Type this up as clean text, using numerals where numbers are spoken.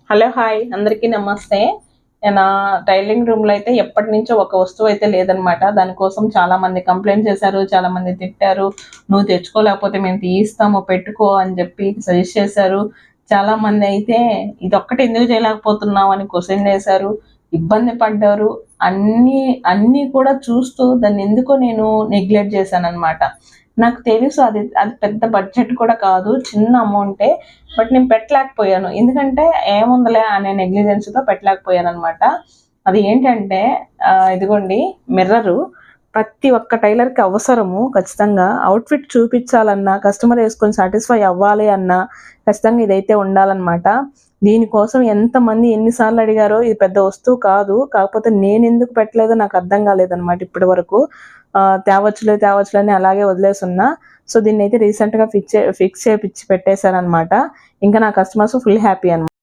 Hello hi అందరికీ నమస్తే. నా టైలరింగ్ రూమ్లో అయితే ఎప్పటి నుంచో ఒక వస్తువు అయితే లేదనమాట. దానికోసం చాలామంది కంప్లైంట్ చేశారు, చాలామంది తిట్టారు. నువ్వు తెచ్చుకోలేకపోతే మేము తీయిస్తాము పెట్టుకో అని చెప్పి సజెస్ట్ చేశారు. చాలామంది అయితే ఇదొక్కటి ఎందుకు చేయలేకపోతున్నావు అని క్వశ్చన్ చేశారు, ఇబ్బంది పడ్డారు. అన్నీ అన్నీ కూడా చూస్తూ దాన్ని ఎందుకో నేను నెగ్లెక్ట్ చేశాననమాట. నాకు తెలుసు అది అది పెద్ద బడ్జెట్ కూడా కాదు, చిన్న అమౌంటే. బట్ నేను పెట్టలేకపోయాను. ఎందుకంటే ఏముందిలే అనే నెగ్లిజెన్స్‌తో పెట్టలేకపోయాననమాట. అది ఏంటంటే ఇదిగోండి మిర్రరు. ప్రతి ఒక్క టైలర్‌కి అవసరము ఖచ్చితంగా. అవుట్‌ఫిట్ చూపించాలన్నా, కస్టమర్ ఏసుకొని సాటిస్ఫై అవ్వాలి అన్నా ఖచ్చితంగా ఇదైతే ఉండాలనమాట. దీనికోసం ఎంతమంది ఎన్ని సార్లు అడిగారో. ఇది పెద్ద వస్తువు కాదు. కాకపోతే నేనెందుకు పెట్టలేదో నాకు అర్థం కాలేదనమాట ఇప్పటి వరకు. తేవచ్చులే అని అలాగే వదిలేసున్నా. సో, దీన్నైతే రీసెంట్‌గా ఫిక్స్ చేపిచ్చి పెట్టేశాననమాట. ఇంకా నా కస్టమర్స్ ఫుల్ హ్యాపీ అనమాట.